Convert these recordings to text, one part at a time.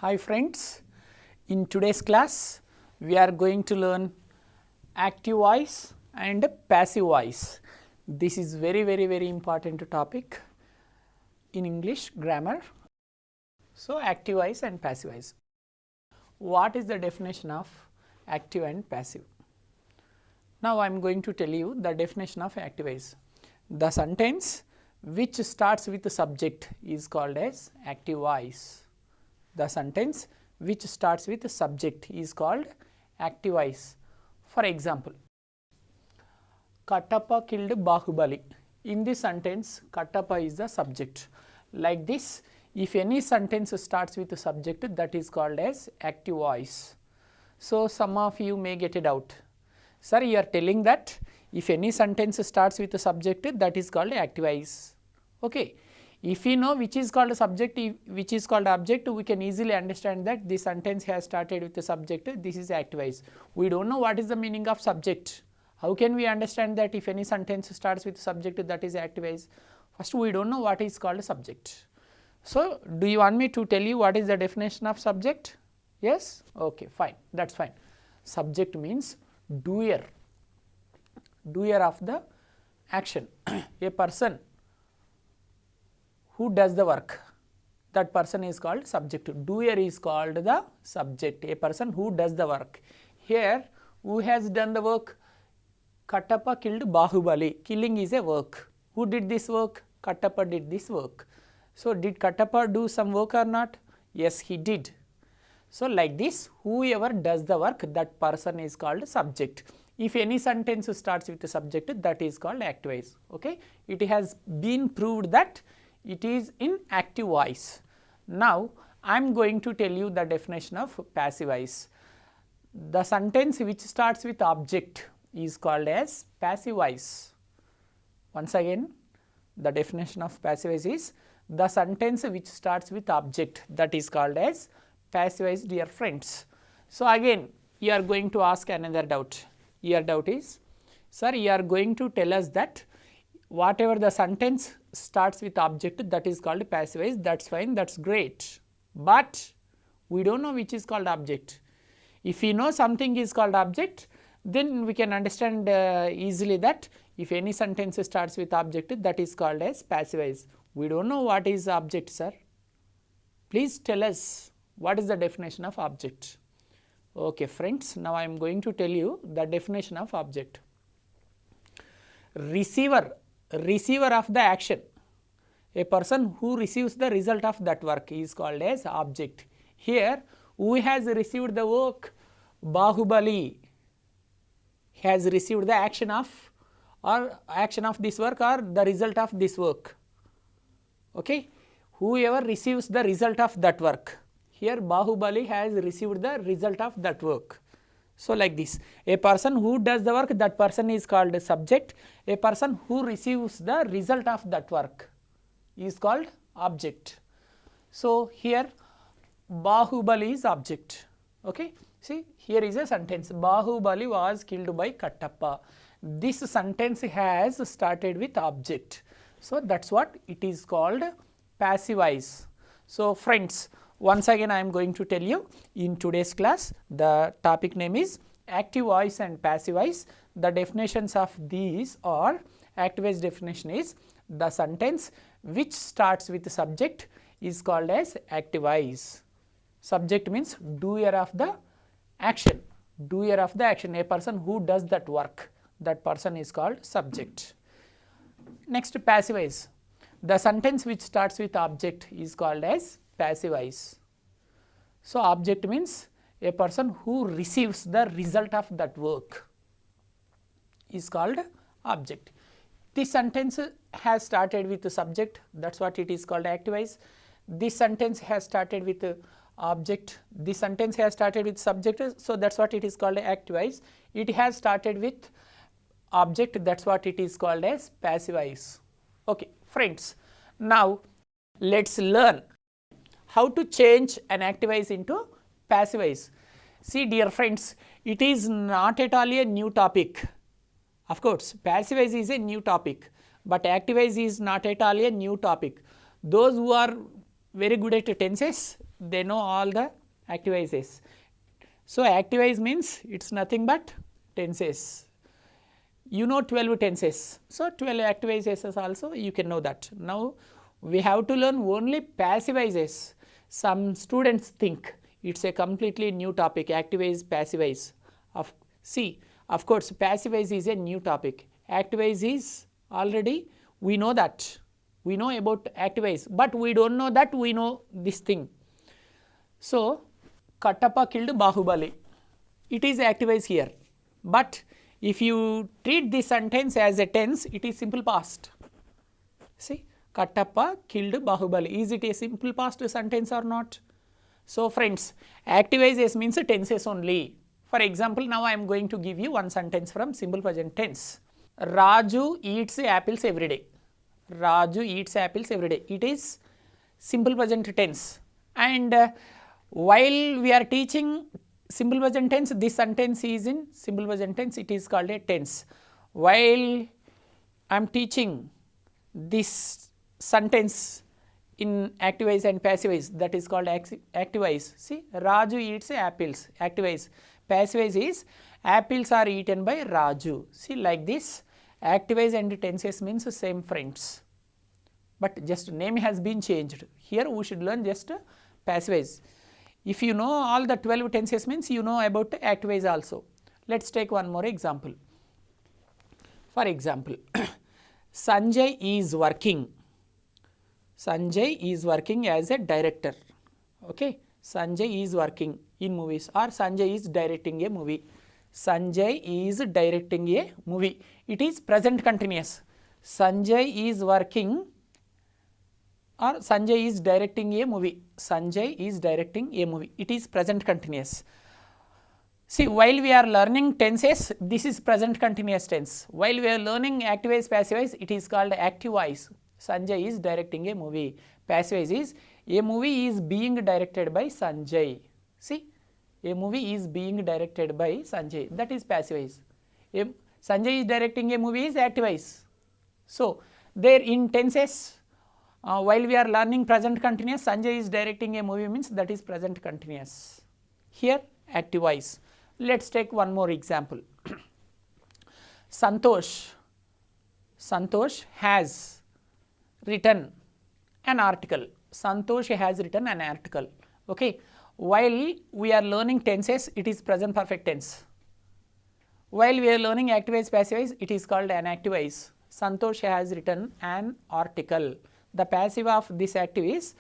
Hi friends, in today's class we are going to learn active voice and passive voice. This is very important topic in English grammar. So, active voice and passive voice. What is the definition of active and passive? Now, I am going to tell you the definition of active voice. The sentence which starts with the subject is called as active voice. The sentence which starts with the subject is called active voice. For example, Kattappa killed Bahubali. In this sentence, Kattappa is the subject. Like this, if any sentence starts with the subject, that is called as active voice. So, some of you may get a doubt. Sir, you are telling that if any sentence starts with the subject, that is called active voice. Okay. If we know which is called a subject, which is called object, we can easily understand that this sentence has started with the subject, this is active voice. We do not know what is the meaning of subject. How can we understand that if any sentence starts with subject, that is active voice? First, we do not know what is called a subject. So, do you want me to tell you what is the definition of subject? Yes? Okay, fine, that is fine. Subject means doer, doer of the action, a person who does the work, that person is called subject. Doer is called the subject, a person who does the work. Here, who has done the work? Kattappa killed Bahubali. Killing is a work. Who did this work? Kattappa did this work. So, did Kattappa do some work or not? Yes, he did. So, like this, whoever does the work, that person is called subject. If any sentence starts with the subject, that is called active voice. Okay? It has been proved that it is in active voice. Now, I am going to tell you the definition of passive voice. The sentence which starts with object is called as passive voice. Once again, the definition of passive voice is the sentence which starts with object, that is called as passive voice, dear friends. So, again you are going to ask another doubt. Your doubt is, sir, you are going to tell us that whatever the sentence starts with object, that is called passive voice. That is fine, that is great, but we do not know which is called object. If we know something is called object, then we can understand easily that if any sentence starts with object, that is called as passive voice. We do not know what is object, sir. Please tell us what is the definition of object. Okay friends, now I am going to tell you the definition of object. Receiver of the action, a person who receives the result of that work is called as object. Here, who has received the work? Bahubali has received the action of this work or the result of this work. Okay, whoever receives the result of that work. Here, Bahubali has received the result of that work. So, like this, a person who does the work, that person is called subject. A person who receives the result of that work is called object. So, here Bahubali is object. Okay. See, here is a sentence, Bahubali was killed by Kattappa. This sentence has started with object. So, that is what it is called passive voice. So, friends, once again I am going to tell you in today's class, the topic name is active voice and passive voice. The definitions of these are, active voice definition is the sentence which starts with the subject is called as active voice. Subject means doer of the action, a person who does that work, that person is called subject. Next, passive voice, the sentence which starts with object is called as passive voice. So, object means a person who receives the result of that work is called object. This sentence has started with the subject, that is what it is called active voice. This sentence has started with the object, this sentence has started with subject, so that is what it is called active voice. It has started with object, that is what it is called as passive voice. Okay, friends, now let us learn how to change an active voice into passive voice. See, dear friends, it is not at all a new topic. Of course, passive voice is a new topic, but active voice is not at all a new topic. Those who are very good at tenses, they know all the activises. So activise means it's nothing but tenses. You know 12 tenses. So 12 activises also you can know that. Now we have to learn only passivises. Some students think it's a completely new topic, activise, passivize. Of course, passivize is a new topic. Activise is already, we know that. We know about activise, but we don't know that we know this thing. So, Kattappa killed Bahubali. It is activise here. But if you treat this sentence as a tense, it is simple past. See, Kattappa killed Bahubali. Is it a simple past sentence or not? So, friends, activises means tenses only. For example, now I am going to give you one sentence from simple present tense. Raju eats apples every day. Raju eats apples every day. It is simple present tense. And while we are teaching simple present tense, this sentence is in simple present tense. It is called a tense. While I am teaching this sentence in activise and passivize, that is called activise. See, Raju eats apples. Activise. Passivize is apples are eaten by Raju. See, like this, activise and tenses means same, friends, but just name has been changed. Here we should learn just passivize. If you know all the 12 tenses means you know about activise also. Let's take one more example. For example, Sanjay is working. Sanjay is working as a director. Okay, Sanjay is working in movies, or Sanjay is directing a movie. Sanjay is directing a movie. It is present continuous. Sanjay is working, or Sanjay is directing a movie. Sanjay is directing a movie. It is present continuous. See, while we are learning tenses, this is present continuous tense. While we are learning activise, passivize, it is called activise. Sanjay is directing a movie. Passivize is a movie is being directed by Sanjay. See, a movie is being directed by Sanjay. That is passivize. Sanjay is directing a movie is activise. So, there in tenses, while we are learning present continuous, Sanjay is directing a movie means that is present continuous. Here, activise. Let's take one more example. Santosh has written an article. Santosh has written an article. Okay. While we are learning tenses, it is present perfect tense. While we are learning activise, passivize, it is called an activise. Santosh has written an article. The passive of this active is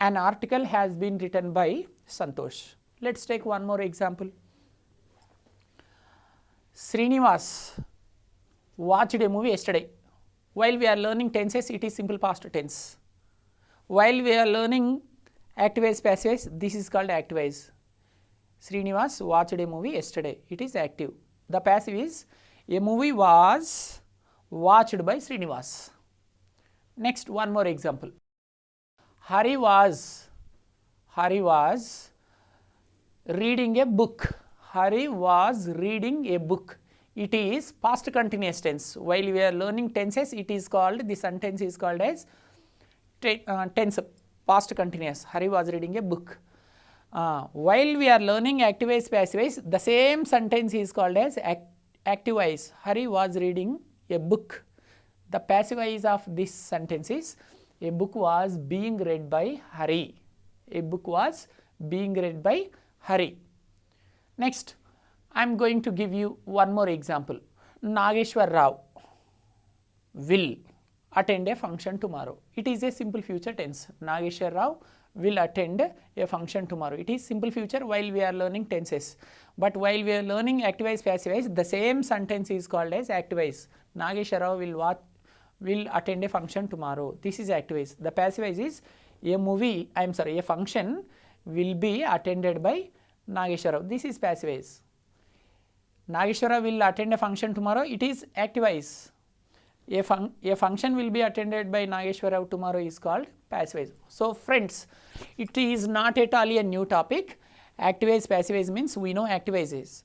an article has been written by Santosh. Let's take one more example. Srinivas watched a movie yesterday. While we are learning tenses, it is simple past tense. While we are learning activise, passivize, this is called activise. Srinivas watched a movie yesterday. It is active. The passive is a movie was watched by Srinivas. Next, one more example. Hari was reading a book. Hari was reading a book. It is past continuous tense. While we are learning tenses, it is called, the sentence is called as tense, past continuous. Hari was reading a book. While we are learning activise, passivize, the same sentence is called as activise. Hari was reading a book. The passivize of this sentence is a book was being read by Hari. A book was being read by Hari. Next, I am going to give you one more example. Nageshwar Rao will attend a function tomorrow. It is a simple future tense. Nageshwar Rao will attend a function tomorrow. It is simple future while we are learning tenses. But while we are learning activise, passivize, the same sentence is called as activise. Nageshwar Rao will attend a function tomorrow. This is activise. The passivize is a function will be attended by Nageshwar Rao. This is passivize. Nageshwar Rao will attend a function tomorrow. It is activise. A function will be attended by Nageshwar Rao tomorrow is called passivize. So, friends, it is not at all a new topic. Activise, passivize means we know activises.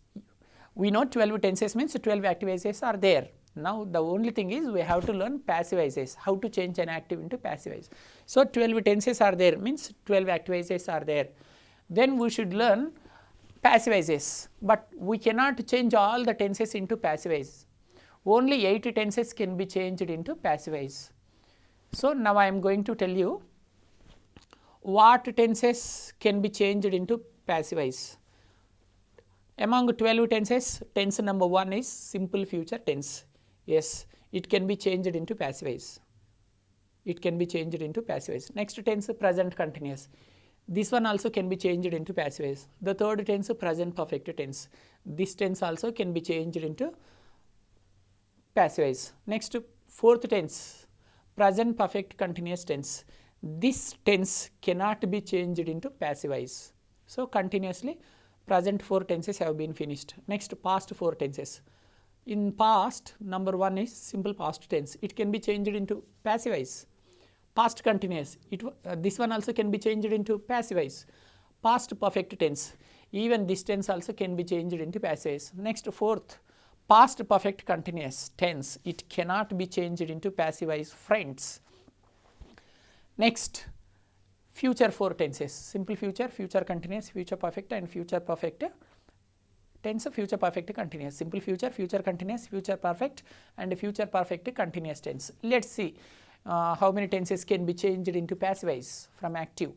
We know 12 tenses means 12 activises are there. Now the only thing is we have to learn passive voices, how to change an active into passive voice. So 12 tenses are there, means 12 active voices are there. Then we should learn passive voices, but we cannot change all the tenses into passive voice. Only 8 tenses can be changed into passive voice. So now I am going to tell you what tenses can be changed into passive voice. Among 12 tenses, tense number 1 is simple future tense. Yes, it can be changed into passive voice. It can be changed into passive voice. Next tense, present continuous. This one also can be changed into passive voice. The third tense, present perfect tense. This tense also can be changed into passive voice. Next, fourth tense, present perfect continuous tense. This tense cannot be changed into passive voice. So continuously present 4 tenses have been finished. Next, past 4 tenses. In past, number 1 is simple past tense. It can be changed into passive voice. Past continuous, this one also can be changed into passive voice. Past perfect tense, even this tense also can be changed into passive voice. Next, fourth, past perfect continuous tense. It cannot be changed into passive voice, friends. Next, future 4 tenses, simple future, future continuous, future perfect and future perfect tense, future perfect continuous, simple future, future continuous, future perfect and future perfect continuous tense. Let's see how many tenses can be changed into passive voice from active.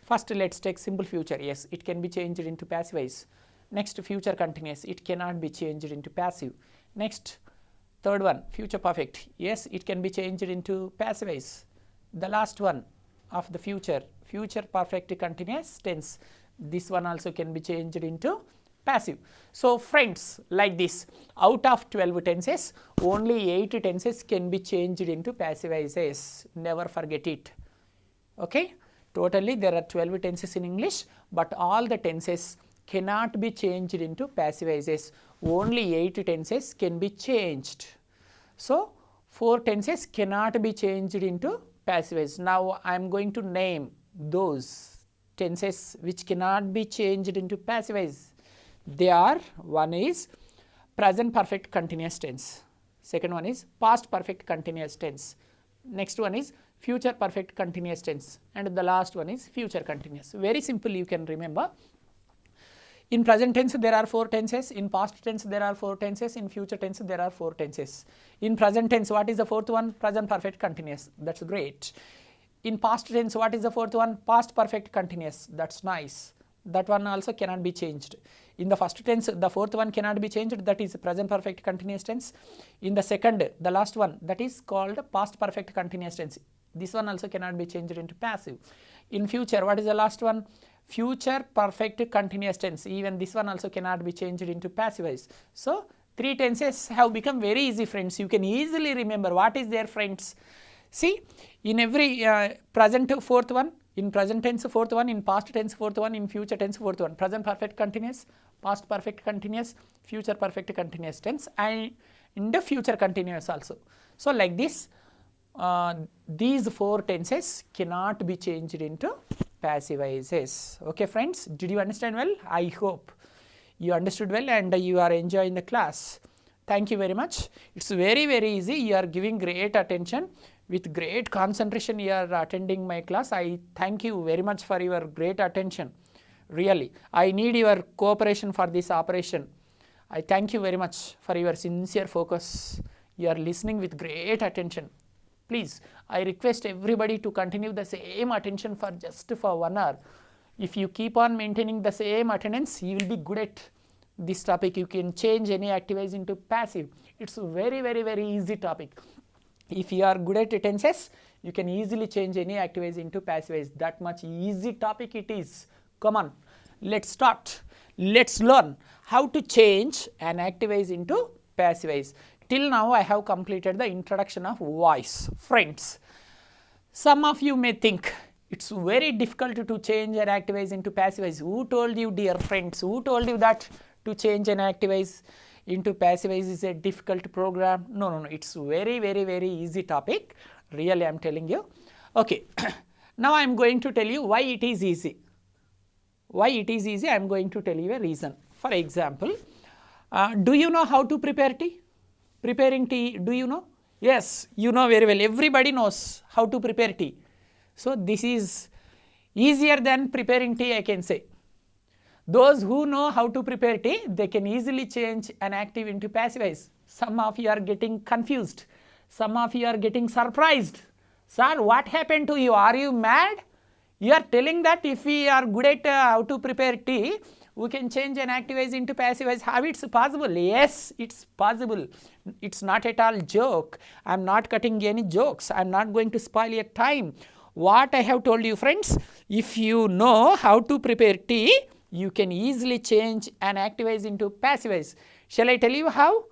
First, let's take simple future. Yes, it can be changed into passive voice. Next, future continuous, it cannot be changed into passive. Next, third one, future perfect. Yes, it can be changed into passive voice. The last one of the future, future perfect continuous tense. This one also can be changed into passive. So friends, like this, out of 12 tenses, only 8 tenses can be changed into passive voices. Never forget it. Okay? Totally there are 12 tenses in English, but all the tenses cannot be changed into passive voices. Only 8 tenses can be changed. So 4 tenses cannot be changed into passive voice. Now I am going to name those tenses which cannot be changed into passive voice. They are, one is present perfect continuous tense, second one is past perfect continuous tense, next one is future perfect continuous tense, and the last one is future continuous. Very simple, you can remember. In present tense there are 4 tenses, in past tense there are 4 tenses, in future tense there are 4 tenses. In present tense, what is the fourth one? Present perfect continuous. That's great. In past tense, what is the fourth one? Past perfect continuous. That's nice. That one also cannot be changed. In the first tense, the fourth one cannot be changed, that is present perfect continuous tense. In the second, the last one, that is called past perfect continuous tense. This one also cannot be changed into passive. In future, what is the last one? Future perfect continuous tense. Even this one also cannot be changed into passive voice. So 3 tenses have become very easy, friends. You can easily remember what is there, friends. See, in every present fourth one, in present tense fourth one, in past tense fourth one, in future tense fourth one. Present perfect continuous, past perfect continuous, future perfect continuous tense, and in the future continuous also. So like this, these 4 tenses cannot be changed into passive voices. Okay friends, did you understand well? I hope you understood well and you are enjoying the class. Thank you very much. It's very easy. You are giving great attention. With great concentration you are attending my class. I thank you very much for your great attention. Really, I need your cooperation for this operation. I thank you very much for your sincere focus. You are listening with great attention. Please, I request everybody to continue the same attention for just for 1 hour. If you keep on maintaining the same attendance, you will be good at this topic. You can change any active voice into passive. It's a very easy topic. If you are good at tenses, you can easily change any active voice into passive voice. That much easy topic it is. Come on, let's start. Let's learn how to change an active voice into passive voice. Till now I have completed the introduction of voice. Friends, some of you may think it's very difficult to change an active voice into passive voice. Who told you, dear friends? Who told you that to change an active voice into passive voice is a difficult program? No, it's very easy topic. Really, I am telling you. Okay, now I am going to tell you why it is easy. Why it is easy, I am going to tell you a reason. For example, do you know how to prepare tea? Preparing tea, do you know? Yes, you know very well. Everybody knows how to prepare tea. So this is easier than preparing tea, I can say. Those who know how to prepare tea, they can easily change an active into passive voice. Some of you are getting confused. Some of you are getting surprised. Sir, what happened to you? Are you mad? You are telling that if we are good at how to prepare tea, we can change an active voice into passive voice. How it's possible? Yes, it's possible. It's not at all joke. I am not cutting any jokes. I am not going to spoil your time. What I have told you, friends, if you know how to prepare tea, you can easily change an active voice into passive voice. Shall I tell you how?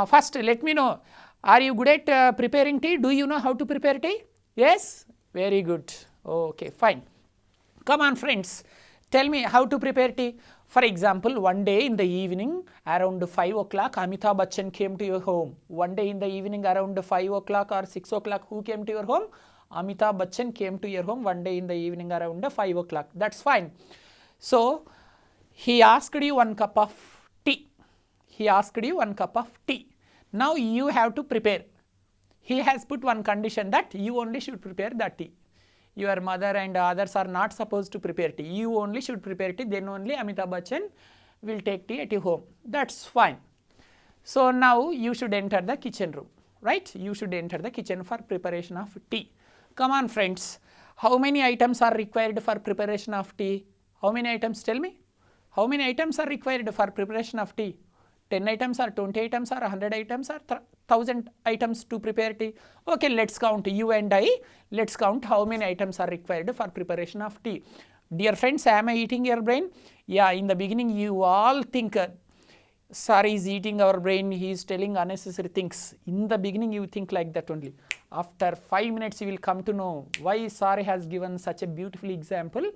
First, let me know. Are you good at preparing tea? Do you know how to prepare tea? Yes? Very good. Okay, fine. Come on, friends. Tell me how to prepare tea. For example, one day in the evening around 5 o'clock, Amitabh Bachchan came to your home. One day in the evening around 5 o'clock or 6 o'clock, who came to your home? Amitabh Bachchan came to your home one day in the evening around 5 o'clock. That's fine. So, he asked you one cup of tea. He asked you one cup of tea. Now, you have to prepare. He has put one condition that you only should prepare the tea. Your mother and others are not supposed to prepare tea. You only should prepare tea, then only Amitabh Bachchan will take tea at your home. That's fine. So, now you should enter the kitchen room, right? You should enter the kitchen for preparation of tea. Come on, friends. How many items are required for preparation of tea? How many items? Tell me. How many items are required for preparation of tea? 10 items or 20 items or 100 items or 1000 items to prepare tea? Okay, let's count. You and I, let's count how many items are required for preparation of tea. Dear friends, am I eating your brain? Yeah, in the beginning you all think, Sir is eating our brain, he is telling unnecessary things. In the beginning you think like that only. After 5 minutes you will come to know why Sir has given such a beautiful example.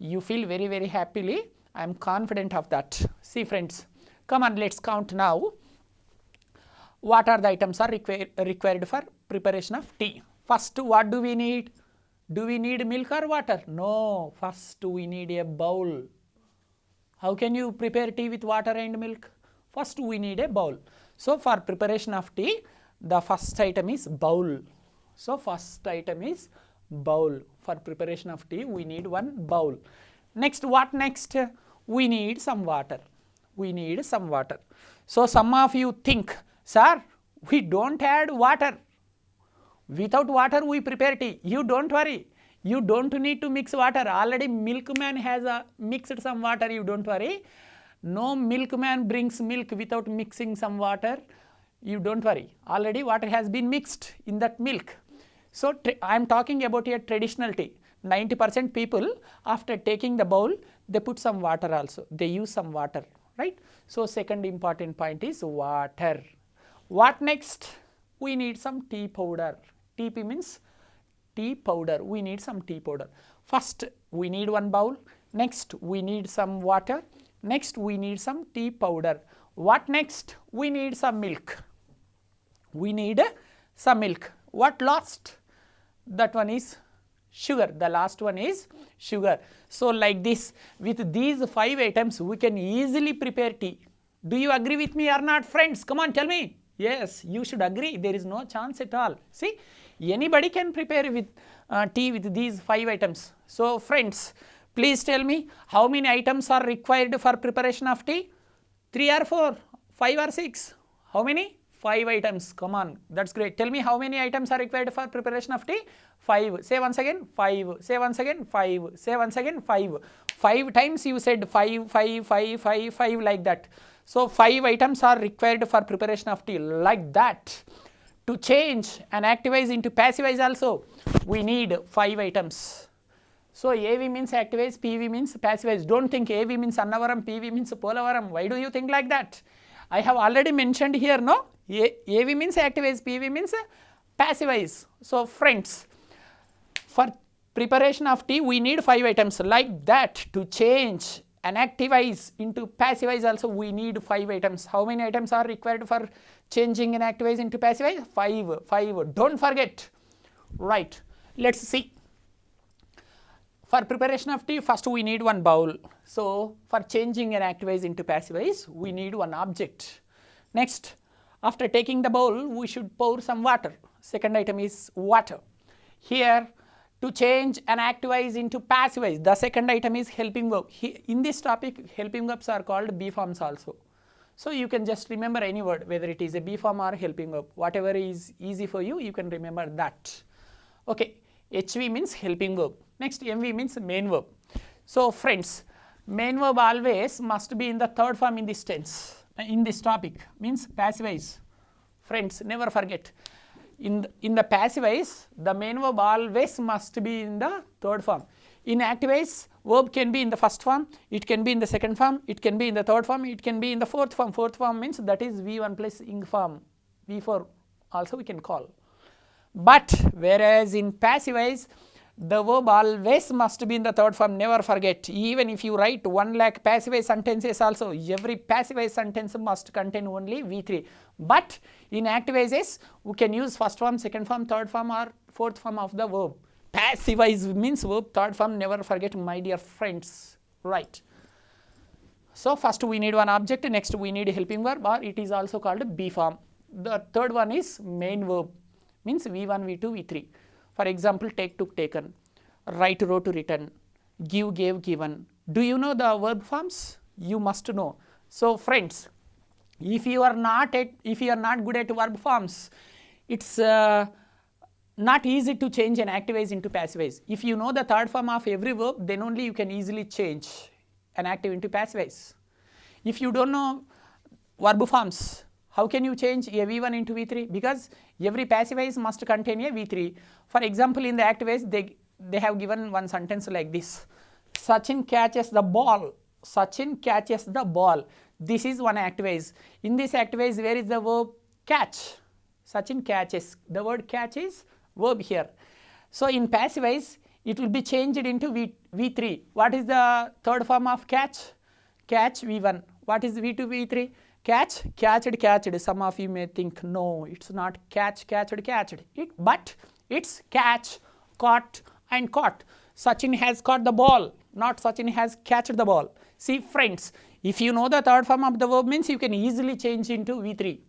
You feel very, very happily. I am confident of that. See, friends. Come on, let's count now. What are the items are required for preparation of tea? First, what do we need? Do we need milk or water? No. First, we need a bowl. How can you prepare tea with water and milk? First, we need a bowl. So, for preparation of tea, the first item is bowl. So, first item is bowl. For preparation of tea, we need one bowl. Next, what next? We need some water. We need some water. So, some of you think, sir, we don't add water. Without water, we prepare tea. You don't worry. You don't need to mix water. Already milkman has mixed some water. You don't worry. No milkman brings milk without mixing some water. You don't worry. Already water has been mixed in that milk. So, I am talking about a traditional tea. 90% people, after taking the bowl, they put some water also. They use some water, right? So, second important point is water. What next? We need some tea powder. TP means tea powder. We need some tea powder. First, we need one bowl. Next, we need some water. Next, we need some tea powder. What next? We need some milk. We need some milk. What last? That one is sugar. The last one is sugar. So, like this, with these 5 items, we can easily prepare tea. Do you agree with me or not, friends? Come on, tell me. Yes, you should agree. There is no chance at all. See, anybody can prepare with tea with these 5 items. So, friends, please tell me how many items are required for preparation of tea? 3 or 4, 5 or 6? How many? 5 items. Come on, that's great. Tell me how many items are required for preparation of tea? 5. Say once again, 5. Say once again, 5. Say once again, 5. 5 times you said 5, 5, 5, 5, 5 like that. So, 5 items are required for preparation of tea like that. To change and activize into passivize also, we need 5 items. So, AV means activize, PV means passivize. Don't think AV means Annavaram, PV means Polavaram. Why do you think like that? I have already mentioned here, no? AV means activize, PV means passivize. So, friends, for preparation of tea, we need 5 items like that. To change and activize into passivize also, we need 5 items. How many items are required for changing and activize into passivize? 5. 5. Don't forget. Right. Let's see. For preparation of tea, first we need one bowl. So, for changing and activize into passivize, we need one object. Next, After taking the bowl, we should pour some water. Second item is water. Here, to change an active voice into passive voice, the second item is helping verb. In this topic, helping verbs are called B forms also. So you can just remember any word, whether it is a B form or helping verb. Whatever is easy for you, you can remember that. Okay, HV means helping verb. Next, MV means main verb. So friends, main verb always must be in the third form in this tense. In this topic means passive voice. Friends, never forget. In the passive voice, the main verb always must be in the third form. In active voice, verb can be in the first form, it can be in the second form, it can be in the third form, it can be in the fourth form. Fourth form means that is V1 plus ing form, V4 also we can call. But whereas in passive voice, the verb always must be in the third form, never forget. Even if you write 1 lakh passive voice sentences also, every passive voice sentence must contain only V3. But in active voices, we can use first form, second form, third form or fourth form of the verb. Passive voice means verb third form, never forget my dear friends, right. So first we need one object, next we need helping verb, or it is also called B form. The third one is main verb, means V1, V2, V3. For example, take, took, taken, write, wrote, written, give, gave, given. Do you know the verb forms? You must know. So friends, if you are not good at verb forms, it's not easy to change an active voice into passive voice. If you know the third form of every verb, then only you can easily change an active into passive voice. If you don't know verb forms, how can you change a V1 into V3? Because every passive voice must contain a V3. For example, in the active voice, they have given one sentence like this. Sachin catches the ball. Sachin catches the ball. This is one active voice. In this active voice, where is the verb catch? Sachin catches. The word catch is verb here. So in passive voice, it will be changed into V3. What is the third form of catch? Catch V1. What is V2, V3? Catch, catched, catched. Some of you may think, no, it's not catch, catched, catched. But it's catch, caught and caught. Sachin has caught the ball, not Sachin has catched the ball. See friends, if you know the third form of the verb means you can easily change into V3.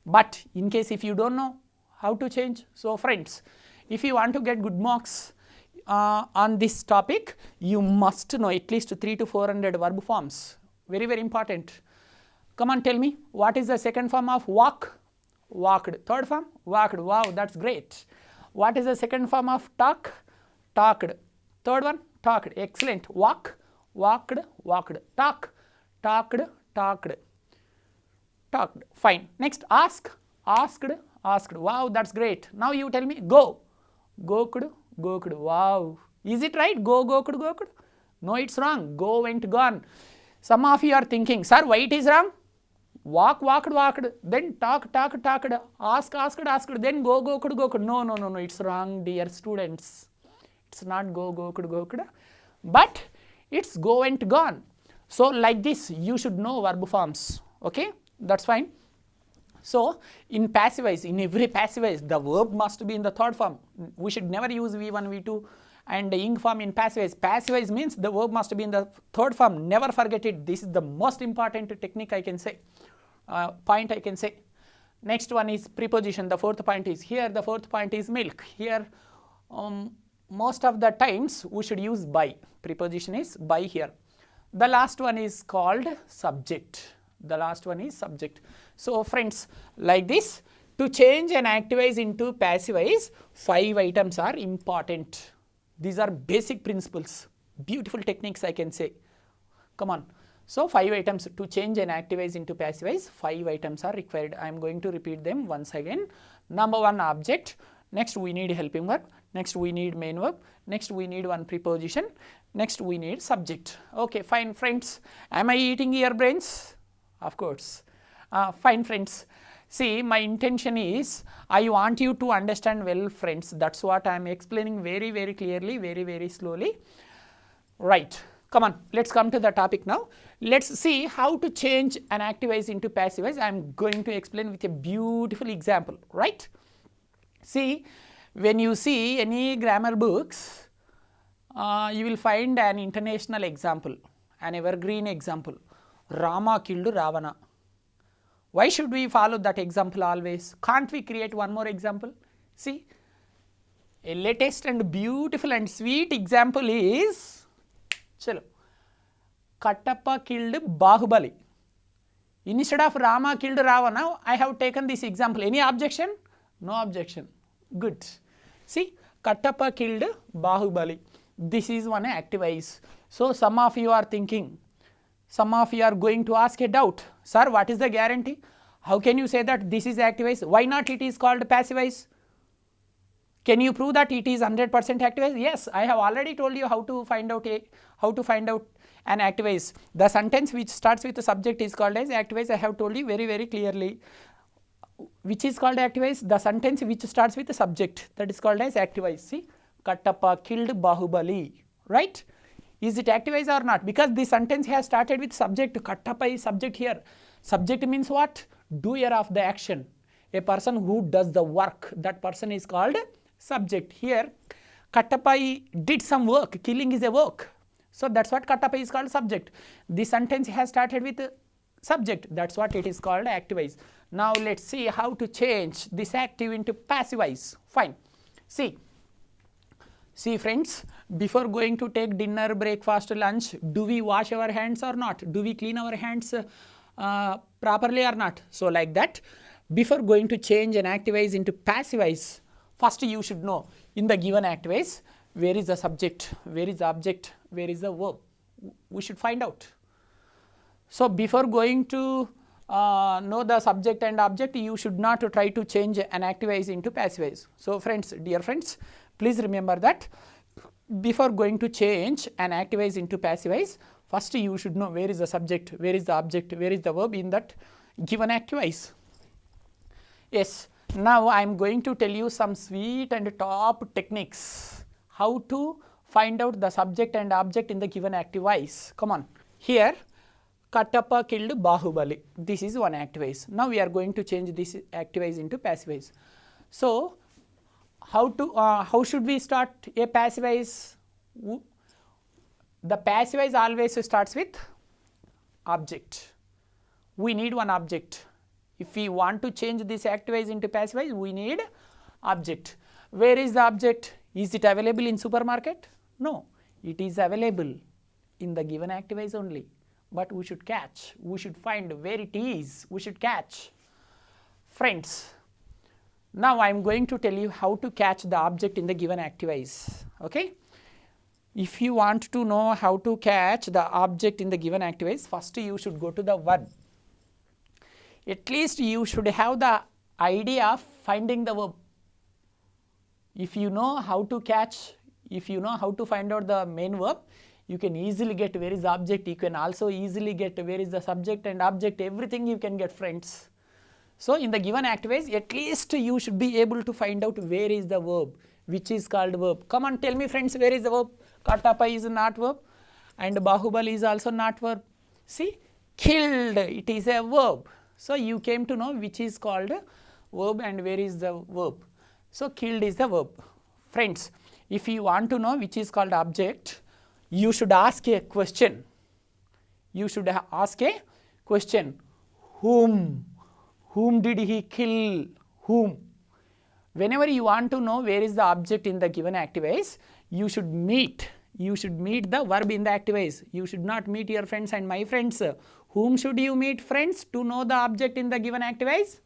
But in case if you don't know how to change, so friends, if you want to get good marks on this topic, you must know at least 300 to 400 verb forms. Very, very important. Come on, tell me, what is the second form of walk? Walked. Third form? Walked. Wow, that's great. What is the second form of talk? Talked. Third one? Talked. Excellent. Walk, walked, walked. Talk, talked, talked. Talked. Fine. Next, ask, asked, asked. Wow, that's great. Now you tell me, go. Goked, goked. Wow. Is it right? Go, goked, goked? No, it's wrong. Go, went, gone. Some of you are thinking, sir, why it is wrong? Walk, walked, walked, then talk, talk, talked, ask, asked, asked, then go, goked, goked. No, no, no, no, it's wrong, dear students. It's not go, goked, goked, but it's go, went, gone. So like this, you should know verb forms. Okay, that's fine. So in passive voice, in every passive voice, the verb must be in the third form. We should never use V1, V2 and the ing form in passive voice. Passive voice means the verb must be in the third form. Never forget it. This is the most important technique I can say. Point I can say. Next one is preposition. The fourth point is here. The fourth point is milk. Here most of the times we should use by. Preposition is by here. The last one is called subject. The last one is subject. So friends, like this, to change an active voice into passive voice, 5 items are important. These are basic principles. Beautiful techniques I can say. Come on. So 5 items to change an active voice into passive voice, 5 items are required. I am going to repeat them once again. Number 1, object. Next we need helping verb. Next we need main verb. Next we need one preposition. Next we need subject. Okay, fine friends. Am I eating your brains? Of course. Fine friends. See, my intention is I want you to understand well friends. That's what I am explaining very, very clearly, very, very slowly. Right. Come on, let's come to the topic now. Let's see how to change an active voice into passive voice. I am going to explain with a beautiful example, right? See, when you see any grammar books, you will find an international example, an evergreen example. Rama killed Ravana. Why should we follow that example always? Can't we create one more example? See, a latest and beautiful and sweet example is, chalo, Kattappa killed Bahubali. Instead of Rama killed Ravana, I have taken this example. Any objection? No objection. Good. See, Kattappa killed Bahubali. This is one active-wise. So, some of you are thinking, some of you are going to ask a doubt. Sir, what is the guarantee? How can you say that this is active-wise? Why not it is called passive-wise? Can you prove that it is 100% active-wise? Yes, I have already told you how to find out an active-wise. The sentence which starts with the subject is called as active-wise. I have told you very, very clearly. Which is called active-wise? The sentence which starts with the subject, that is called as active-wise. See, Kattappa killed Bahubali, right? Is it active-wise or not? Because the sentence has started with subject. Kattappa is subject here. Subject means what? Doer of the action. A person who does the work. That person is called subject. Here, Kattappa did some work. Killing is a work. So that's what Kattappa is called subject. The sentence has started with subject. That's what it is called active-wise. Now let's see how to change this active into passive-wise. Fine. See friends, before going to take dinner, breakfast, lunch, do we wash our hands or not? Do we clean our hands properly or not? So like that, before going to change an active-wise into passive-wise, first you should know in the given active-wise, where is the subject, where is the object, where is the verb? We should find out. So before going to know the subject and object, you should not try to change an active-wise into passive-wise. So friends, dear friends, please remember that before going to change an active-wise into passive-wise, first you should know where is the subject, where is the object, where is the verb in that given active-wise. Yes, now I am going to tell you some sweet and top techniques how to find out the subject and object in the given active-wise. Come on. Here, Kattappa killed Bahubali. This is one active-wise. Now we are going to change this active-wise into passive-wise. So, how should we start a passive-wise? The passive-wise always starts with object. We need one object. If we want to change this active-wise into passive-wise, we need object. Where is the object? Is it available in supermarket? No, it is available in the given active-wise only. But we should catch, we should find where it is, we should catch. Friends, now I am going to tell you how to catch the object in the given active-wise. Okay? If you want to know how to catch the object in the given active-wise, first you should go to the verb. At least you should have the idea of finding the verb. If you know how to catch, if you know how to find out the main verb, you can easily get where is the object. You can also easily get where is the subject and object. Everything you can get, friends. So in the given active-wise, at least you should be able to find out where is the verb, which is called verb. Come on, tell me friends, where is the verb? Kattappa is not verb and Bahubali is also not verb. See, killed, it is a verb. So you came to know which is called verb and where is the verb. So killed is the verb. Friends, if you want to know which is called object, you should ask a question. You should ask a question. Whom? Whom did he kill? Whom? Whenever you want to know where is the object in the given active-wise, you should meet the verb in the active-wise. You should not meet your friends and my friends. Whom should you meet, friends, to know the object in the given active-wise?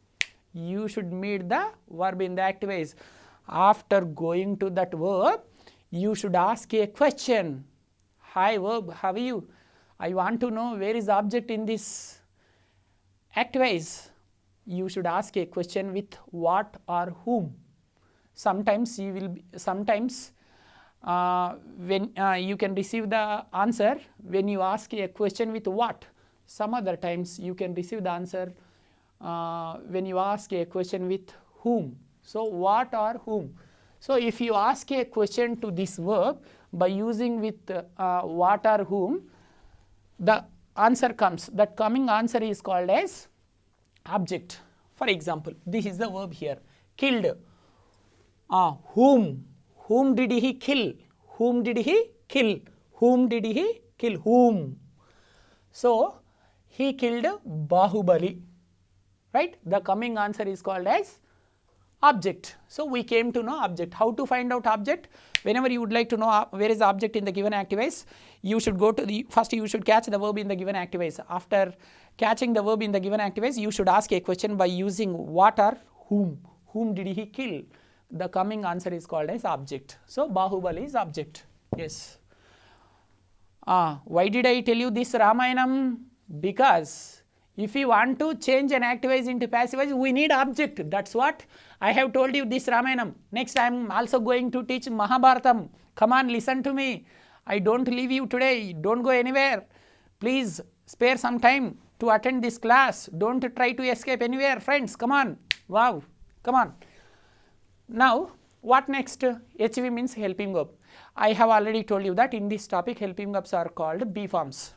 You should meet the verb in the active-wise. After going to that verb, you should ask a question. Hi verb, how are you? I want to know where is the object in this active-wise. You should ask a question with what or whom. Sometimes you will be, when you can receive the answer when you ask a question with what. Some other times you can receive the answer when you ask a question with whom. So what or whom. So if you ask a question to this verb by using with what or whom, the answer comes. That coming answer is called as object. For example, this is the verb here, killed. Whom? Whom did he kill? Whom did he kill? Whom did he kill? Whom? So he killed Bahubali. right? The coming answer is called as object. So we came to know object. How to find out object? Whenever you would like to know where is the object in the given active voice, you should go to the first you should catch the verb in the given active voice. After catching the verb in the given active voice, you should ask a question by using what or whom. Whom did he kill? The coming answer is called as object. So Bahubali is object. Yes. Why did I tell you this Ramayanam? Because if you want to change an active voice into passive voice, we need object. That's what I have told you this Ramayanam. Next I am also going to teach Mahabharatam. Come on, listen to me. I don't leave you today. Don't go anywhere. Please spare some time to attend this class. Don't try to escape anywhere, friends. Come on. Wow. Come on. Now, what next? HV means helping verb. I have already told you that in this topic helping verbs are called B forms.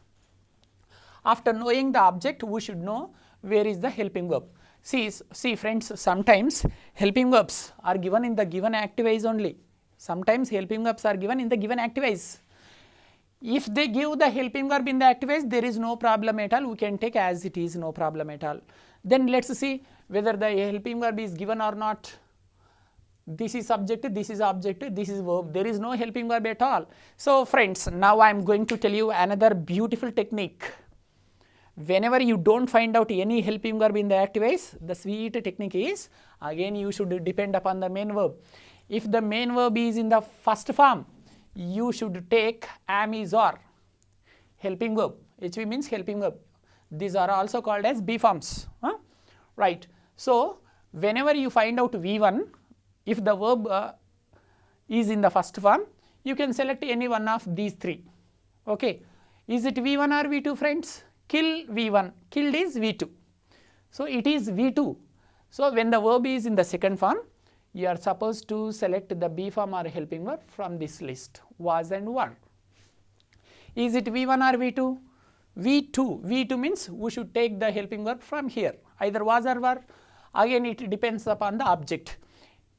After knowing the object, we should know where is the helping verb. See friends, sometimes helping verbs are given in the given active voice only. Sometimes helping verbs are given in the given active voice. If they give the helping verb in the active voice, there is no problem at all. We can take as it is, no problem at all. Then let's see whether the helping verb is given or not. This is subject, this is object, this is verb. There is no helping verb at all. So friends, now I am going to tell you another beautiful technique. Whenever you don't find out any helping verb in the active voice, the sweet technique is, again you should depend upon the main verb. If the main verb is in the first form, you should take am, is, or. Helping verb. HV means helping verb. These are also called as B forms. Right. So whenever you find out V1, if the verb is in the first form, you can select any one of these three. Okay. Is it V1 or V2, friends? Kill V1, killed is V2. So it is V2. So when the verb is in the second form, you are supposed to select the B form or helping verb from this list, was and were. Is it V1 or V2? V2. V2 means we should take the helping verb from here, either was or were. Again it depends upon the object.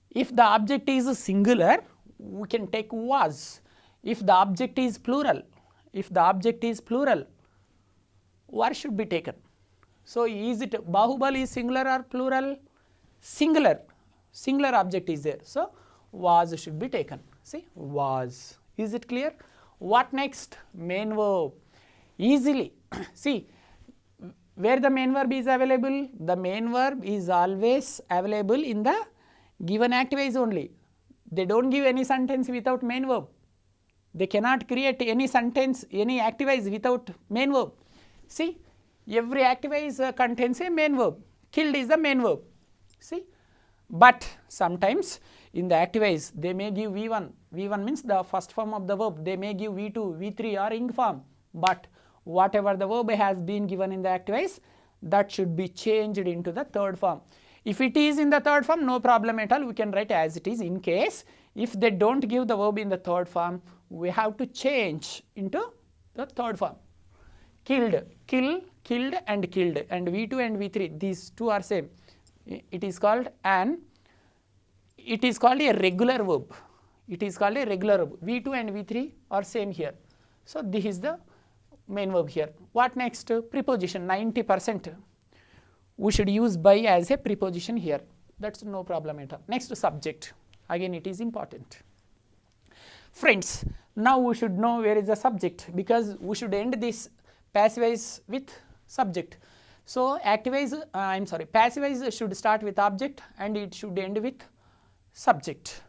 If the object is singular, we can take was. If the object is plural, were should be taken. So is it Bahubali is singular or plural? Singular. Singular object is there. So was should be taken. See, was. Is it clear? What next? Main verb. Easily. See, where the main verb is available? The main verb is always available in the given active voice only. They don't give any sentence without main verb. They cannot create any sentence, any active voice without main verb. See, every active voice contains a main verb. Killed is the main verb. See, but sometimes in the active voice they may give V1. V1 means the first form of the verb. They may give V2, V3 or ing form. But whatever the verb has been given in the active voice, that should be changed into the third form. If it is in the third form, no problem at all. We can write as it is. In case if they don't give the verb in the third form, we have to change into the third form. Killed, kill, killed and killed, and V2 and V3, these two are same. It is called a regular verb. It is called a regular verb. V2 and V3 are same here. So this is the main verb here. What next? Preposition. 90%. We should use by as a preposition here. That's no problem at all. Next, subject. Again, it is important. Friends, now we should know where is the subject, because we should end this passive voice with subject. So passive voice should start with object and it should end with subject.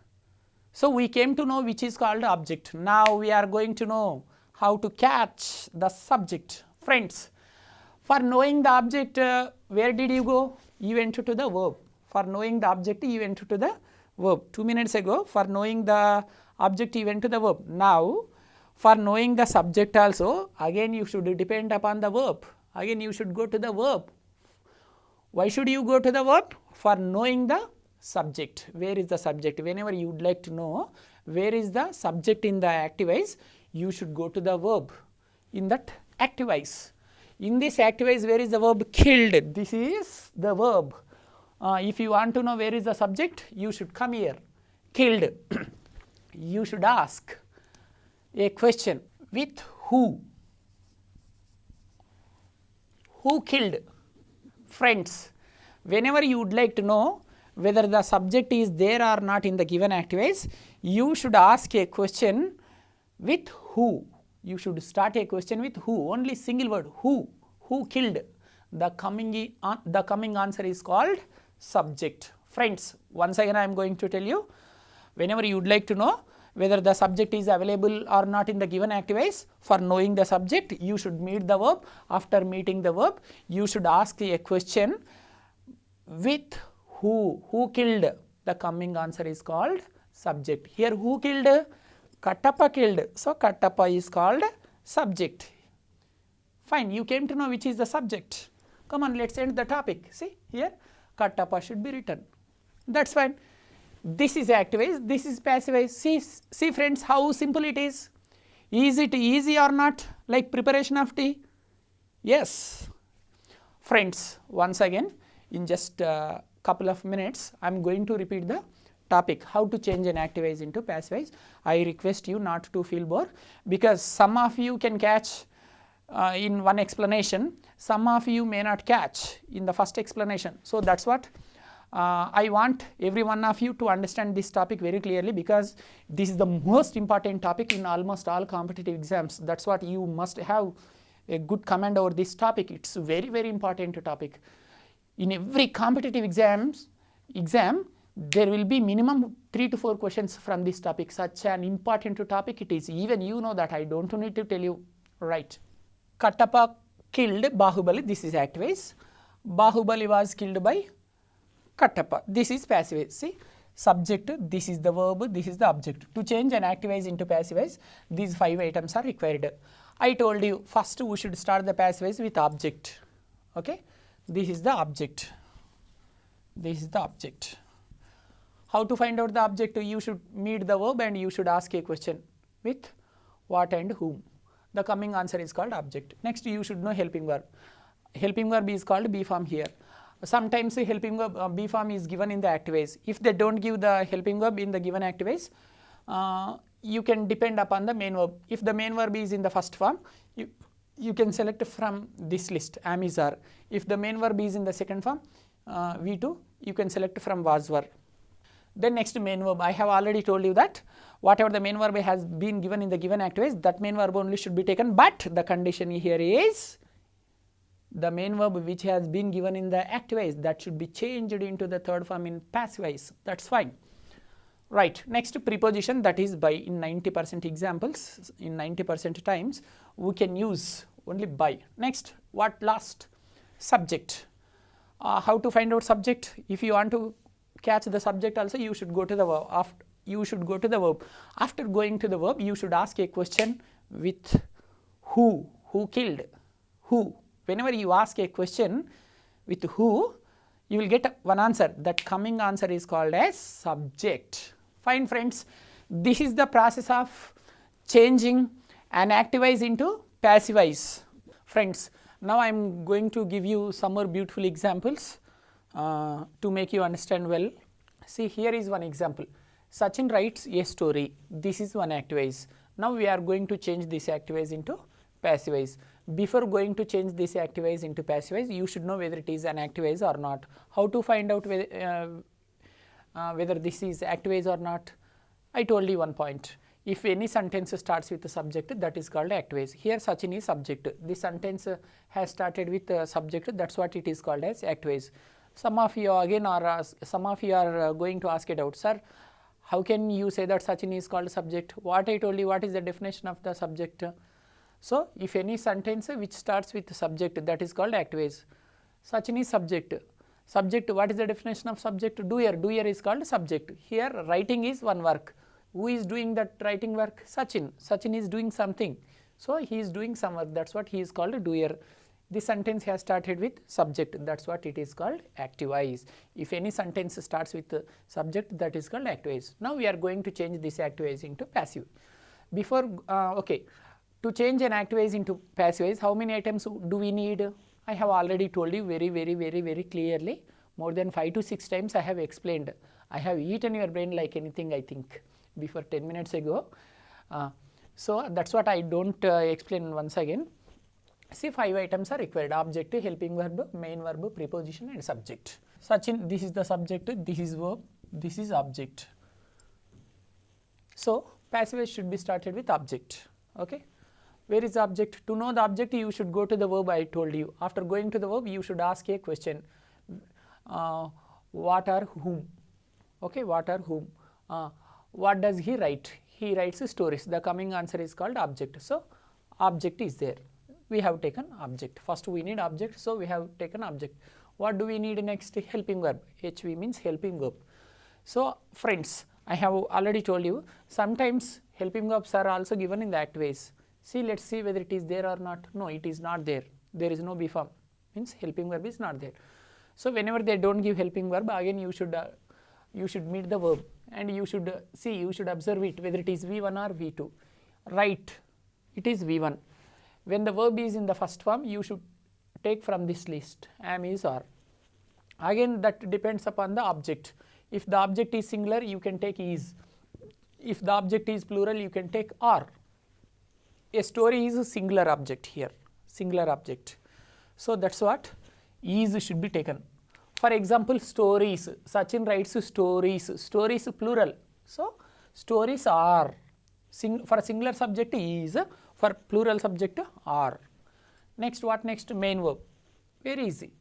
So we came to know which is called object. Now we are going to know how to catch the subject. Friends, for knowing the object, where did you go? You went to the verb. For knowing the object, you went to the verb. 2 minutes ago, for knowing the object, you went to the verb. Now, for knowing the subject also, again you should depend upon the verb. Again you should go to the verb. Why should you go to the verb? For knowing the subject. Where is the subject? Whenever you would like to know where is the subject in the active voice, you should go to the verb in that active voice. In this active voice, where is the verb? Killed. This is the verb. If you want to know where is the subject, you should come here. Killed. You should ask a question. With who? Who killed? Friends, whenever you would like to know whether the subject is there or not in the given activities, you should ask a question with who. You should start a question with who, only single word, who killed. The coming answer is called subject. Friends, once again I am going to tell you, whenever you would like to know whether the subject is available or not in the given activities, for knowing the subject, you should meet the verb. After meeting the verb, you should ask a question with who killed. The coming answer is called subject. Here who killed? Kattappa killed. So Kattappa is called subject. Fine, you came to know which is the subject. Come on, let's end the topic. See here, Kattappa should be written. That's fine. This is active voice, this is passive voice. See friends, how simple it is. Is it easy or not, like preparation of tea? Yes. Friends, once again, in just a couple of minutes, I am going to repeat the topic, how to change an active voice into passive voice. I request you not to feel bored, because some of you can catch in one explanation, some of you may not catch in the first explanation. So that's what I want every one of you to understand this topic very clearly, because this is the most important topic in almost all competitive exams. That's what you must have a good command over this topic. It's a very, very important topic. In every competitive exam, there will be minimum 3 to 4 questions from this topic. Such an important topic it is. Even you know that, I don't need to tell you, right? Kattappa killed Bahubali. This is active voice. Bahubali was killed by Kattappa. This is passive voice. See, subject, this is the verb, this is the object. To change an active voice into passive voice, these 5 items are required. I told you first we should start the passive voice with object. Okay, this is the object. This is the object. How to find out the object? You should meet the verb and you should ask a question with what and whom. The coming answer is called object. Next, you should know helping verb. Helping verb is called B form here. Sometimes the helping verb B form is given in the active voice. If they don't give the helping verb in the given active voice, you can depend upon the main verb. If the main verb is in the first form, you can select from this list, am, is, are. If the main verb is in the second form, V2, you can select from was, were. Then next, main verb. I have already told you that whatever the main verb has been given in the given active voice, that main verb only should be taken, but the condition here is the main verb which has been given in the active voice, that should be changed into the third form in passive voice. That's fine. Right. Next, preposition, that is by. In 90% examples, in 90% times, we can use only by. Next, what last? Subject. How to find out subject? If you want to catch the subject also, you should go to the verb. You should go to the verb. After going to the verb, you should ask a question with who killed, who. Whenever you ask a question with who, you will get one answer. That coming answer is called as subject. Fine friends, this is the process of changing an active voice into passive voice. Friends, now I am going to give you some more beautiful examples to make you understand well. See, here is one example. Sachin writes a story. This is one active voice. Now we are going to change this active voice into passive voice. Before going to change this active voice into passive voice, you should know whether it is an active voice or not. How to find out whether this is active voice or not? I told you one point. If any sentence starts with the subject, that is called active voice. Here Sachin is subject. This sentence has started with the subject, that's what it is called as active voice. Some of you again are going to ask it out, sir, how can you say that Sachin is called subject? What I told you, what is the definition of the subject? So, if any sentence which starts with the subject, that is called active voice. Sachin is subject. Subject, what is the definition of subject? Doer. Doer is called subject. Here writing is one work. Who is doing that writing work? Sachin. Sachin is doing something. So, he is doing some work, that's what he is called a doer. This sentence has started with subject, that's what it is called active voice. If any sentence starts with the subject, that is called active voice. Now we are going to change this active voice into passive. Before, to change an active voice into passive voice, how many items do we need? I have already told you very clearly. More than 5 to 6 times I have explained. I have eaten your brain like anything, I think, before 10 minutes ago. So that's what I don't explain once again. See, 5 items are required: object, helping verb, main verb, preposition and subject. Sachin, this is the subject, this is verb, this is object. So passive voice should be started with object. Okay. Where is the object? To know the object, you should go to the verb I told you. After going to the verb, you should ask a question. What or whom? Okay, what or whom? What does he write? He writes stories. The coming answer is called object. So object is there. We have taken object. First we need object, so we have taken object. What do we need next? Helping verb. HV means helping verb. So friends, I have already told you, sometimes helping verbs are also given in the active voice. See, let's see whether it is there or not. No, it is not there. There is no be form, means helping verb is not there. So whenever they don't give helping verb, again you should meet the verb and you should see, you should observe it whether it is V1 or V2. Right, it is V1. When the verb is in the first form, you should take from this list am, is, are. Again that depends upon the object. If the object is singular, you can take is. If the object is plural, you can take are. A story is a singular object here, singular object. So that's what is should be taken. For example, stories. Sachin writes stories. Stories plural. So stories are. For singular subject is, for plural subject are. Next, what next? Main verb. Very easy.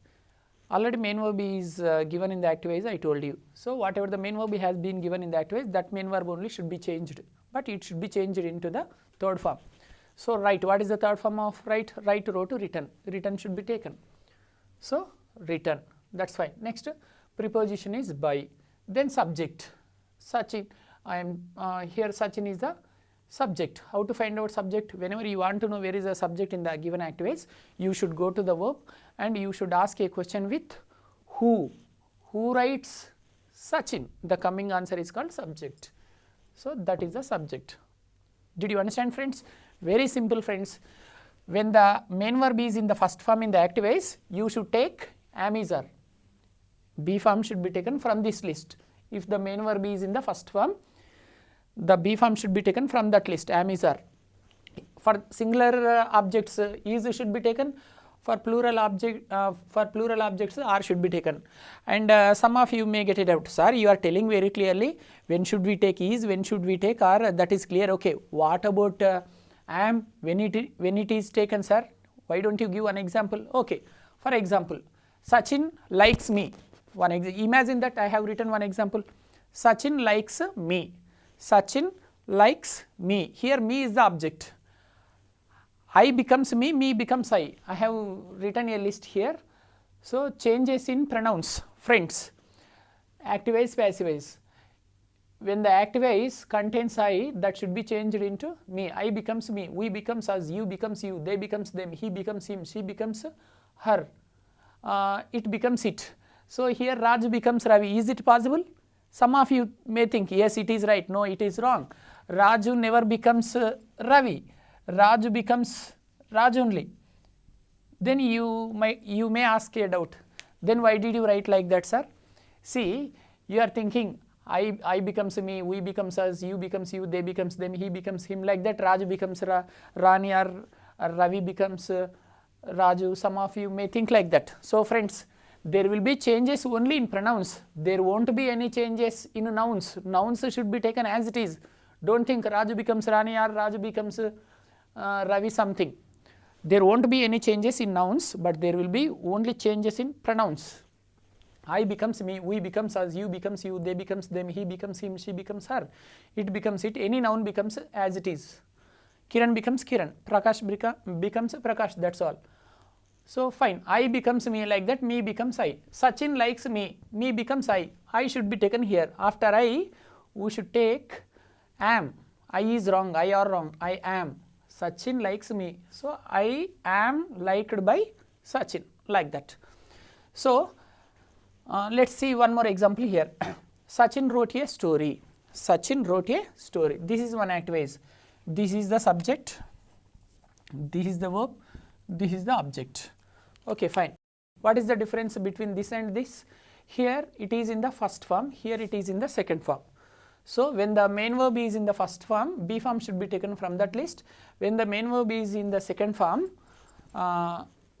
Already main verb is given in the active voice, I told you. So whatever the main verb has been given in the active voice, that main verb only should be changed, but it should be changed into the third form. So write, what is the third form of write? Write, wrote, written. Written should be taken. So written, that's fine. Next, preposition is by. Then subject. Sachin, I am here Sachin is the subject. How to find out subject? Whenever you want to know where is the subject in the given active voice, you should go to the verb and you should ask a question with who. Who writes? Sachin. The coming answer is called subject. So that is the subject. Did you understand, friends? Very simple, friends. When the main verb is in the first form in the active voice, you should take am, is, are. B form should be taken from this list. If the main verb is in the first form, the B form should be taken from that list, am, is, are. For singular objects, is should be taken. For plural objects, are should be taken. And some of you may get it out, sir, you are telling very clearly when should we take is, when should we take are, that is clear. Okay, what about am, when it is taken, sir? Why don't you give one example? Okay, for example, Sachin likes me. Imagine that I have written one example. Sachin likes me. Sachin likes me. Here me is the object. I becomes me, me becomes I. I have written a list here. So changes in pronouns, friends. Active voice, passive voice. When the active voice contains I, that should be changed into me. I becomes me, we becomes us, you becomes you, they becomes them, he becomes him, she becomes her, it becomes it. So here Raj becomes Ravi. Is it possible? Some of you may think, yes, it is right. No, it is wrong. Raju never becomes Ravi. Raju becomes Raj only. Then you may ask a doubt. Then why did you write like that, sir? See, you are thinking, I becomes me, we becomes us, you becomes you, they becomes them, he becomes him. Like that, Raju becomes Rani or Ravi becomes Raju. Some of you may think like that. So friends, there will be changes only in pronouns. There won't be any changes in nouns. Nouns should be taken as it is. Don't think Raju becomes Rani or Raju becomes Ravi something. There won't be any changes in nouns, but there will be only changes in pronouns. I becomes me, we becomes us, you becomes you, they becomes them, he becomes him, she becomes her, it becomes it. Any noun becomes as it is. Kiran becomes Kiran, Prakash becomes Prakash, that's all. So fine, I becomes me, like that, me becomes I. Sachin likes me, me becomes I. I should be taken here. After I, we should take am. I is wrong, I are wrong, I am. Sachin likes me. So I am liked by Sachin, like that. So let's see one more example here. Sachin wrote a story. Sachin wrote a story. This is one active voice. This is the subject. This is the verb. This is the object. Okay, fine. What is the difference between this and this? Here it is in the first form. Here it is in the second form. So when the main verb is in the first form, B form should be taken from that list. When the main verb is in the second form,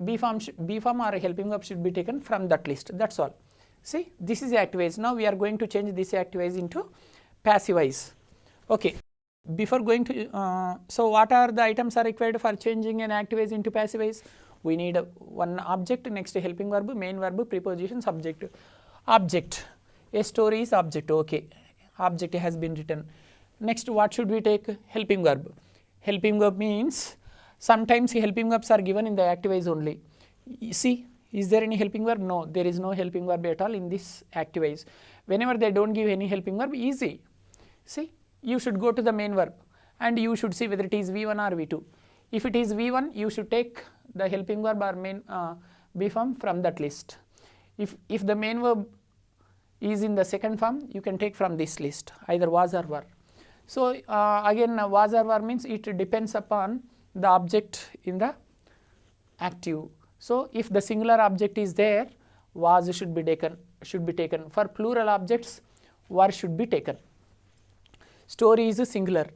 B form or helping verb should be taken from that list. That's all. See, this is active voice. Now we are going to change this active voice into passive voice. Okay. Before going to, so what are the items are required for changing an active voice into passive voice? We need one object, next helping verb, main verb, preposition, subject. Object. A story is object. Okay. Object has been written. Next, what should we take? Helping verb. Helping verb means sometimes helping verbs are given in the active voice only. See, is there any helping verb? No, there is no helping verb at all in this active voice. Whenever they don't give any helping verb, easy. See, you should go to the main verb and you should see whether it is V1 or V2. If it is V1, you should take the helping verb or main B form from that list. If the main verb is in the second form, you can take from this list, either was or were. So, again was or were means it depends upon the object in the active. So, if the singular object is there, was should be taken. For plural objects, were should be taken. Story is a singular.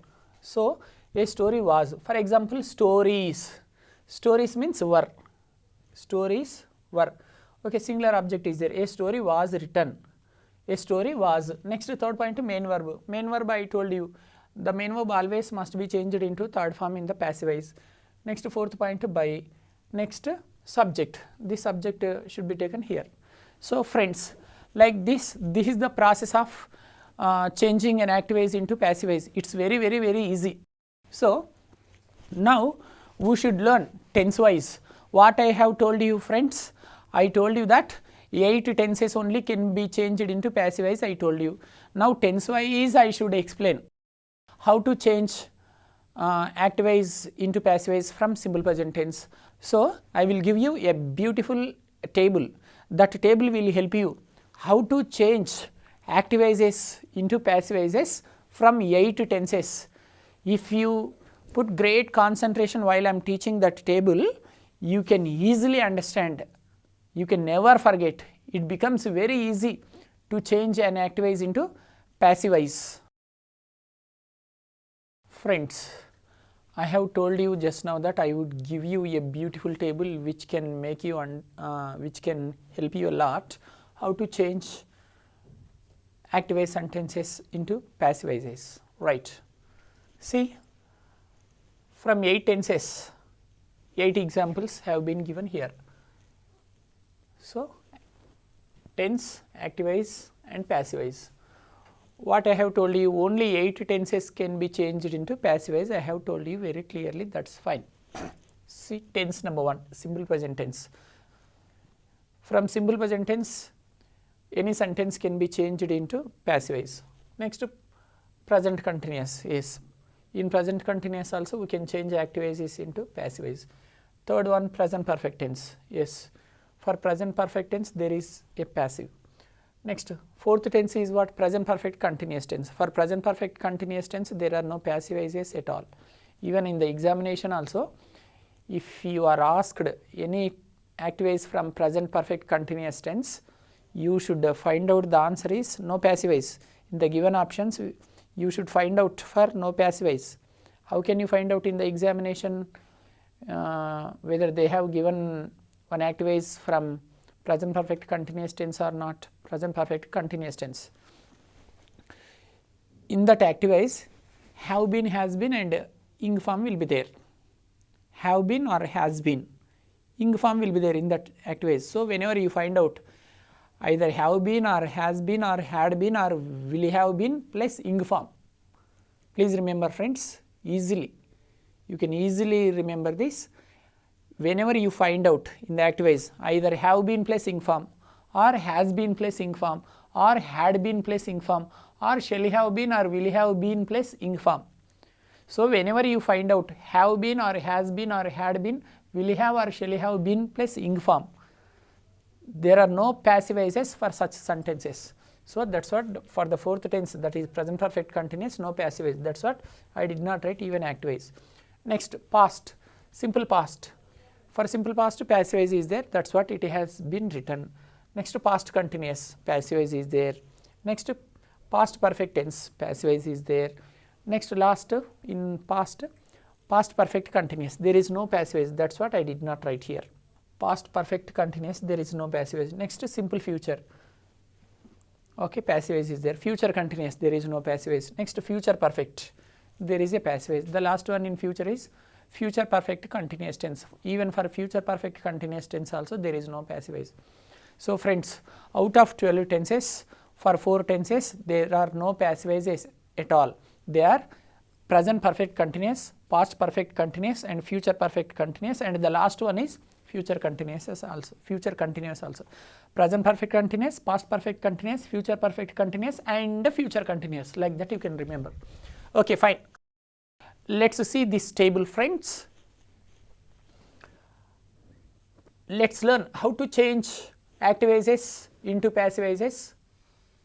So, a story was. For example, stories. Stories means were. Stories were. Okay, singular object is there. A story was written. A story was. Next, third point, main verb. Main verb, I told you, the main verb always must be changed into third form in the passive voice. Next, fourth point, by. Next, subject. This subject should be taken here. So, friends, like this is the process of changing an active voice into passive voice. It's very easy. So, now we should learn tense wise. What I have told you, friends, I told you that 8 tenses only can be changed into passive voice, I told you. Now, tense wise I should explain how to change active voice into passive voice from simple present tense. So, I will give you a beautiful table. That table will help you how to change active voices into passive voices from 8 tenses. If you put great concentration while I am teaching that table, you can easily understand. You can never forget. It becomes very easy to change an active voice into passive voice. Friends, I have told you just now that I would give you a beautiful table which can make you which can help you a lot how to change active voice sentences into passive voices. Right. See, from 8 tenses, 8 examples have been given here. So, tense, active voice and passive voice. What I have told you, only 8 tenses can be changed into passive voice. I have told you very clearly, that's fine. See, tense number 1, simple present tense. From simple present tense, any sentence can be changed into passive voice. Next, present continuous. Yes, in present continuous also we can change active voices into passive voice. Third one, present perfect tense. Yes, for present perfect tense there is a passive. Next, fourth tense is what? Present perfect continuous tense. For present perfect continuous tense there are no passive voices at all. Even in the examination also, if you are asked any active voice from present perfect continuous tense, you should find out the answer is no passive voice. In the given options, you should find out for no passive voice. How can you find out in the examination whether they have given one active voice from present perfect continuous tense or not? Present perfect continuous tense. In that active voice, have been, has been and ing form will be there. Have been or has been, ing form will be there in that active voice. So, whenever you find out either have been or has been or had been or will have been plus ing form. Please remember, friends, easily. You can easily remember this. Whenever you find out in the active voice either have been plus ing form or has been plus ing form or had been plus ing form or shall have been or will have been plus ing form. So, whenever you find out have been or has been or had been, will have or shall have been plus ing form, there are no passive voices for such sentences. So, that is what for the fourth tense, that is present perfect continuous, no passive voice. That is what I did not write even active voice. Next, past, simple past. For simple past, passive voice is there, that is what it has been written. Next, past continuous, passive voice is there. Next, past perfect tense, passive voice is there. Next, last, in past perfect continuous, there is no passive voice, that is what I did not write here. Past perfect continuous, there is no passive voice. Next, simple future. Okay, passive voice is there. Future continuous, there is no passive voice. Next, future perfect, there is a passive voice. The last one in future is future perfect continuous tense. Even for future perfect continuous tense also there is no passive voice. So friends, out of 12 tenses, for 4 tenses there are no passive voices at all. They are present perfect continuous, past perfect continuous and future perfect continuous, and the last one is future continuous also. Future continuous also. Present perfect continuous, past perfect continuous, future perfect continuous and future continuous, like that you can remember. Okay, fine. Let's see this table, friends. Let's learn how to change active voices into passive voices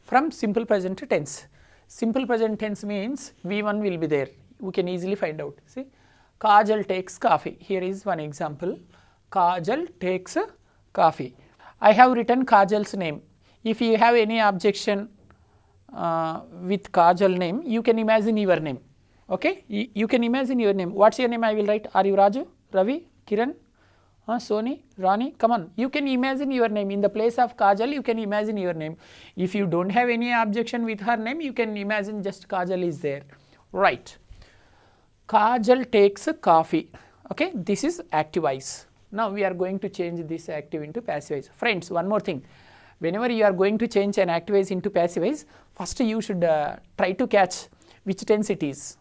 from simple present tense. Simple present tense means V1 will be there. We can easily find out. See, Kajal takes coffee. Here is one example. Kajal takes coffee. I have written Kajal's name. If you have any objection with Kajal name, you can imagine your name. Okay, you can imagine your name. What's your name? I will write. Are you Raju, Ravi, Kiran, Soni, Rani? Come on, you can imagine your name. In the place of Kajal, you can imagine your name. If you don't have any objection with her name, you can imagine just Kajal is there. Right. Kajal takes coffee. Okay, this is active voice. Now we are going to change this active into passive voice. Friends, one more thing. Whenever you are going to change an active voice into passive voice, first you should try to catch which tense it is.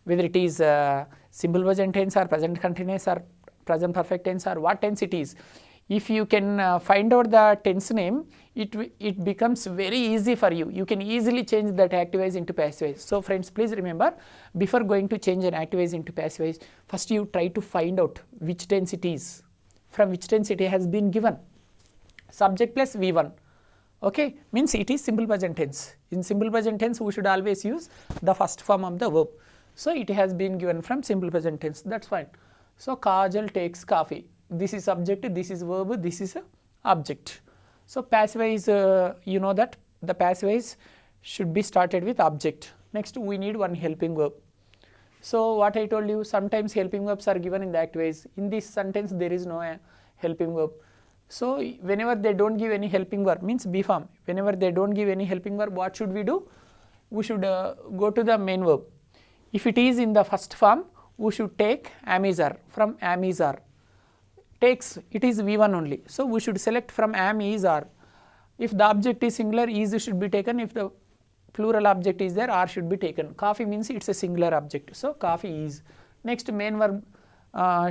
Whether it is simple present tense or present continuous or present perfect tense or what tense it is. If you can find out the tense name, it becomes very easy for you. You can easily change that active voice into passive voice. So friends, please remember, before going to change an active voice into passive voice, first you try to find out which tense it is, from which tense it has been given. Subject plus V1. Okay, means it is simple present tense. In simple present tense, we should always use the first form of the verb. So it has been given from simple present tense. That's fine. So Kajal takes coffee. This is subject, this is verb, this is object. So passive voice, you know that the passive voice should be started with object. Next, we need one helping verb. So what I told you, sometimes helping verbs are given in the active voice. In this sentence, there is no helping verb. So whenever they don't give any helping verb, means B form. Whenever they don't give any helping verb, what should we do? We should go to the main verb. If it is in the first form, we should take am is are. From am is are. Takes, it is V1 only. So we should select from am is are. If the object is singular, is should be taken. If the plural object is there, are should be taken. Coffee means it's a singular object. So coffee is. Next, main verb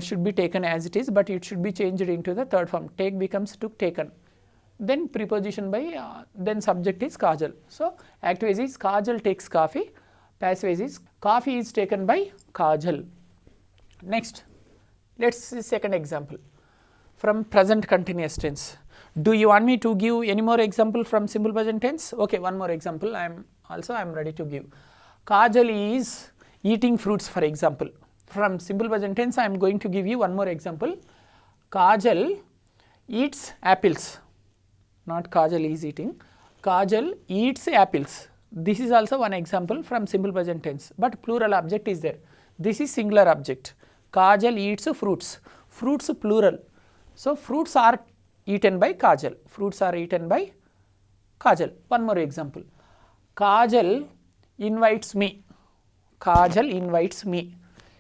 should be taken as it is, but it should be changed into the third form. Take becomes took, taken. Then preposition by, then subject is Kajal. So active voice is Kajal takes coffee. Passive voice is coffee is taken by Kajal. Next, let's see second example from present continuous tense. Do you want me to give any more example from simple present tense? Okay, one more example I am ready to give. Kajal is eating fruits, for example. From simple present tense, I am going to give you one more example. Kajal eats apples. Not Kajal is eating. Kajal eats apples. This is also one example from simple present tense, but plural object is there. This is singular object. Kajal eats fruits. Fruits plural. So fruits are eaten by Kajal. Fruits are eaten by Kajal. One more example. Kajal invites me. Kajal invites me.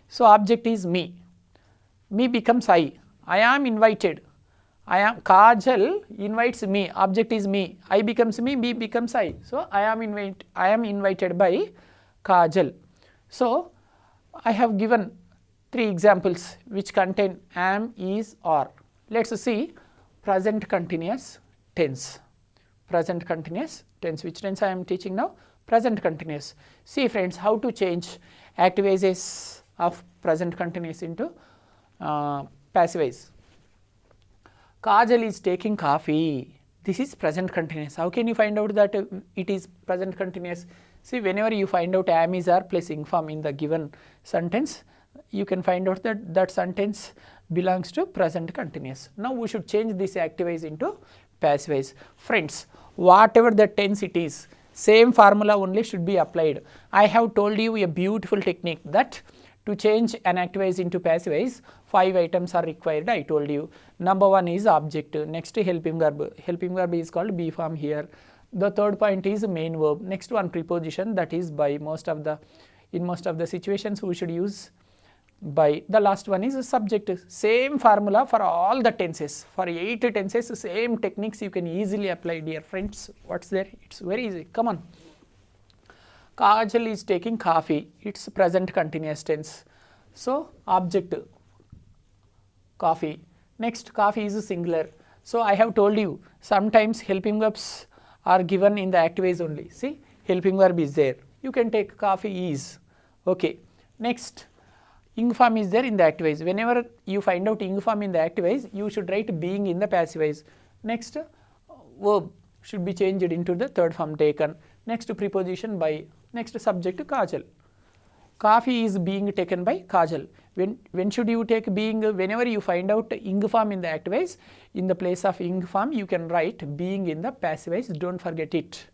So object is me. Me becomes I. I am invited. Kajal invites me. Object is me. I becomes me. Me becomes I. So I am invited by Kajal. So I have given 3 examples which contain am, is, are. Let's see present continuous tense. Present continuous tense. Which tense I am teaching now? Present continuous. See friends, how to change active voices of present continuous into passive voice. Kajal is taking coffee. This is present continuous. How can you find out that it is present continuous? See, whenever you find out am, is, are plus ing form in the given sentence, you can find out that that sentence belongs to present continuous. Now we should change this active voice into passive voice. Friends, whatever the tense it is, same formula only should be applied. I have told you a beautiful technique that to change an active voice into passive voice, 5 items are required. I told you. Number 1 is object. Next, helping verb. Helping verb is called B form here. The third point is main verb. Next one, preposition, that is by. In most of the situations we should use by. The last one is subject. Same formula for all the tenses. For 8 tenses, same techniques you can easily apply, dear friends. What's there? It's very easy. Come on. Kajal is taking coffee. It's present continuous tense. So object coffee. Next, coffee is singular. So I have told you sometimes helping verbs are given in the activities only. See, helping verb is there. You can take coffee is. Okay. Next, ing form is there in the activities. Whenever you find out ing form in the activities, you should write being in the passivities. Next, verb should be changed into the third form taken. Next, preposition by. Next, subject Kajal. Coffee is being taken by Kajal. When should you take being? Whenever you find out ing form in the activities, in the place of ing form you can write being in the passivities. Don't forget it.